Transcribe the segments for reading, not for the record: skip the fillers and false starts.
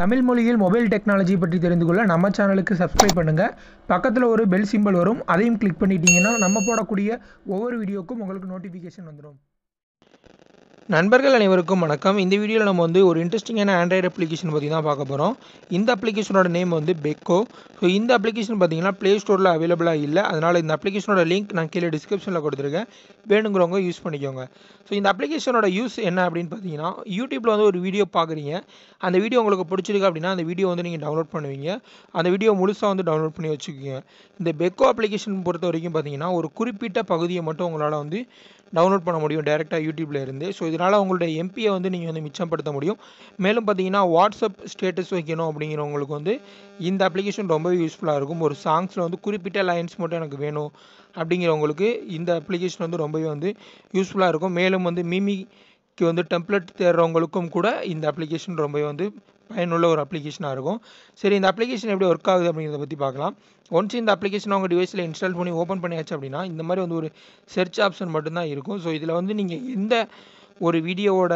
தமிழ் மொழியில் mobile technology பற்றி தெரிந்து கொள்ள நம்ம சேனலுக்கு சப்ஸ்கிரைப் பண்ணுங்கள். பக்கத்தில் ஒரு பெல் சிம்பல் வரும், அதையும் கிளிக் பண்ணிட்டீங்கன்னா நம்ம போடக்கூடிய ஒவ்வொரு வீடியோக்கும் உங்களுக்கு நோட்டிஃபிகேஷன் வந்துடும். நண்பர்கள் அனைவருக்கும் வணக்கம். இந்த வீடியோவில் நம்ம ஒரு இன்ட்ரெஸ்டிங்கான ஆண்ட்ராய்டு அப்ளிகேஷன் பற்றி தான் பார்க்க போகிறோம். இந்த அப்ளிகேஷனோட நேம் பெக்கோ. ஸோ இந்த அப்ளிகேஷன் பார்த்தீங்கன்னா ப்ளே ஸ்டோரில் அவைலபிளாக இல்லை. அதனால் இந்த அப்ளிகேஷனோட லிங்க் நான் கீழே டிஸ்கிரிப்ஷனில் கொடுத்துருக்கேன், வேணுங்கிறவங்க யூஸ் பண்ணிக்கோங்க. ஸோ இந்த அப்ளிகேஷனோட யூஸ் என்ன அப்படின்னு பார்த்தீங்கன்னா, யூடியூப்பில் ஒரு வீடியோ பார்க்குறீங்க, அந்த வீடியோ உங்களுக்கு பிடிச்சிருக்கு அப்படின்னா அந்த வீடியோ நீங்கள் டவுன்லோட் பண்ணுவீங்க. அந்த வீடியோ முழுசாக டவுன்லோட் பண்ணி வச்சுக்கோங்க. இந்த பெக்கோ அப்ளிகேஷன் பொறுத்த வரைக்கும் பார்த்தீங்கன்னா ஒரு குறிப்பிட்ட பகுதியை மட்டும் உங்களால் டவுன்லோட் பண்ண முடியும் டேரெக்டாக யூடியூப்பில் இருந்து. ஸோ இதனால் உங்களுடைய எம்பியை நீங்கள் மிச்சப்படுத்த முடியும். மேலும் பார்த்தீங்கன்னா வாட்ஸ்அப் ஸ்டேட்டஸ் வைக்கணும் அப்படிங்கிறவங்களுக்கு இந்த அப்ளிகேஷன் ரொம்பவே யூஸ்ஃபுல்லாக இருக்கும். ஒரு சாங்ஸில் குறிப்பிட்ட லைன்ஸ் மட்டும் எனக்கு வேணும் அப்படிங்கிறவங்களுக்கு இந்த அப்ளிகேஷன் ரொம்பவே யூஸ்ஃபுல்லாக இருக்கும். மேலும் மீமிக்கு டெம்ப்ளேட் தேடுறவங்களுக்கும் கூட இந்த அப்ளிகேஷன் ரொம்பவே பயனுள்ள ஒரு அப்ளிகேஷனாக இருக்கும். சரி, இந்த அப்ளிகேஷன் எப்படி ஒர்க் ஆகுது அப்படிங்கிறத பற்றி பார்க்கலாம். ஒன்ஸ் இந்த அப்ளிகேஷன் உங்கள் டிவைஸில் இன்ஸ்டால் பண்ணி ஓப்பன் பண்ணியாச்சு அப்படின்னா இந்த மாதிரி ஒரு செர்ச் ஆப்ஷன் மட்டும்தான் இருக்கும். ஸோ இதில் நீங்கள் எந்த ஒரு வீடியோவோட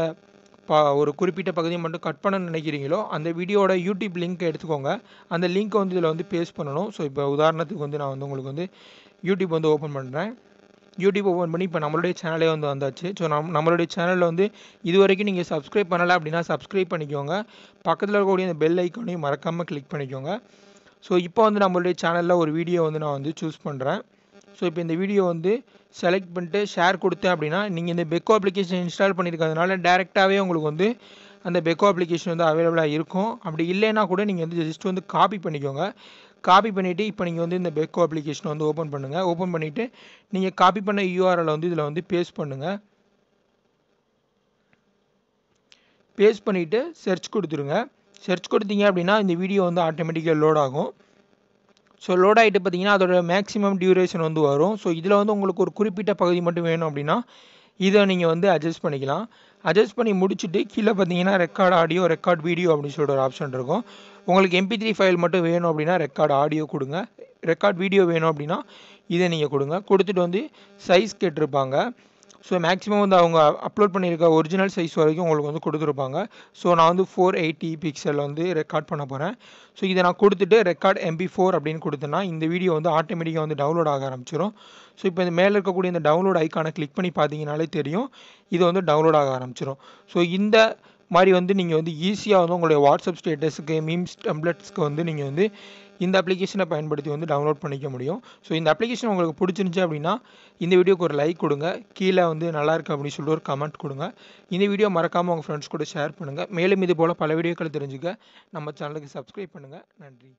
ஒரு குறிப்பிட்ட பகுதியை மட்டும் கட் பண்ண நினைக்கிறீங்களோ அந்த வீடியோவோட யூடியூப் லிங்க் எடுத்துக்கோங்க. அந்த லிங்க்கை இதில் பேஸ்ட் பண்ணணும். ஸோ இப்போ உதாரணத்துக்கு நான் உங்களுக்கு யூடியூப் ஓப்பன் பண்ணுறேன். யூடியூப் ஓப்பன் பண்ணி இப்போ நம்மளுடைய சேனலே வந்தாச்சு. ஸோ நம்மளுடைய சேனலில் இது வரைக்கும் நீங்கள் சப்ஸ்கிரைப் பண்ணலை அப்படின்னா சப்ஸ்கிரைப் பண்ணிக்கோங்க. பக்கத்தில் இருக்கக்கூடிய இந்த பெல் ஐக்கானையும் மறக்காமல் கிளிக் பண்ணிக்கோங்க. ஸோ இப்போ நம்மளுடைய சேனலில் ஒரு வீடியோ நான் சூஸ் பண்ணுறேன். ஸோ இப்போ இந்த வீடியோ செலக்ட் பண்ணிட்டு ஷேர் கொடுத்தேன் அப்படின்னா நீங்கள் இந்த பெக்கோ அப்ளிகேஷன் இன்ஸ்டால் பண்ணியிருக்கிறதுனால டேரெக்டாகவே உங்களுக்கு அந்த பெக்கோ அப்ளிகேஷன் அவைலபிளாக இருக்கும். அப்படி இல்லைன்னா கூட நீங்கள் ஜஸ்ட் காப்பி பண்ணிக்கோங்க. காப்பி பண்ணிவிட்டு இப்போ நீங்கள் இந்த பெக்கோ அப்ளிகேஷன் ஓப்பன் பண்ணுங்கள். ஓப்பன் பண்ணிவிட்டு நீங்கள் காப்பி பண்ண யூஆர்எல் இதில் பேஸ்ட் பண்ணுங்கள். பேஸ்ட் பண்ணிவிட்டு சர்ச் கொடுத்துருங்க. சர்ச் கொடுத்தீங்க அப்படின்னா இந்த வீடியோ ஆட்டோமேட்டிக்காக லோட் ஆகும். ஸோ லோட் ஆகிட்டு பார்த்தீங்கன்னா அதோட மேக்ஸிமம் டியூரேஷன் வரும். ஸோ இதில் உங்களுக்கு ஒரு குறிப்பிட்ட பகுதி மட்டும் வேணும் அப்படின்னா இதை நீங்கள் அட்ஜஸ்ட் பண்ணிக்கலாம். அட்ஜஸ்ட் பண்ணி முடிச்சுட்டு கீழே பார்த்தீங்கன்னா ரெக்கார்ட் ஆடியோ, ரெக்கார்ட் வீடியோ அப்படின்னு சொல்லிட்டு ஒரு ஆப்ஷன் இருக்கும். உங்களுக்கு MP3 ஃபைல் மட்டும் வேணும் அப்படின்னா ரெக்கார்ட் ஆடியோ கொடுங்க. ரெக்கார்ட் வீடியோ வேணும் அப்படின்னா இதை நீங்கள் கொடுங்க. கொடுத்துட்டு சைஸ் கேட்டிருப்பாங்க. ஸோ மேக்ஸிமம் அவங்க அப்லோட் பண்ணியிருக்க ஒரிஜினல் சைஸ் வரைக்கும் உங்களுக்கு கொடுத்துருப்பாங்க. ஸோ நான் 480 பிக்சல் ரெக்கார்ட் பண்ண போகிறேன். ஸோ இதை நான் கொடுத்துட்டு ரெக்கார்ட் MP4 அப்படின்னு கொடுத்தேன்னா இந்த வீடியோ ஆட்டோமேட்டிக்காக டவுன்லோட் ஆக ஆரம்பிச்சிடும். ஸோ இப்போ இந்த மேலே இருக்கக்கூடிய இந்த டவுன்லோட் ஐக்கானை கிளிக் பண்ணி பார்த்தீங்கனாலே தெரியும், இது டவுன்லோட் ஆக ஆரம்பிச்சிடும். ஸோ இந்த மாதிரி நீங்கள் ஈஸியாக உங்களுடைய வாட்ஸ்அப் ஸ்டேட்டஸுக்கு, மீம்ஸ் டெம்ப்ளேட்ஸ்க்கு நீங்கள் இந்த அப்ளிகேஷனை பயன்படுத்தி டவுன்லோட் பண்ணிக்க முடியும். ஸோ இந்த அப்ளிகேஷன் உங்களுக்கு பிடிச்சிருந்துச்சு அப்படின்னா இந்த வீடியோக்கு ஒரு லைக் கொடுங்க. கீழே நல்லா இருக்குது அப்படின்னு சொல்லிட்டு ஒரு கமெண்ட் கொடுங்க. இந்த வீடியோ மறக்காமல் உங்கள் ஃப்ரெண்ட்ஸ் கூட ஷேர் பண்ணுங்கள். மேலும் இது போல் பல வீடியோக்களை தெரிஞ்சுக்க நம்ம சேனலுக்கு சப்ஸ்கிரைப் பண்ணுங்கள். நன்றி.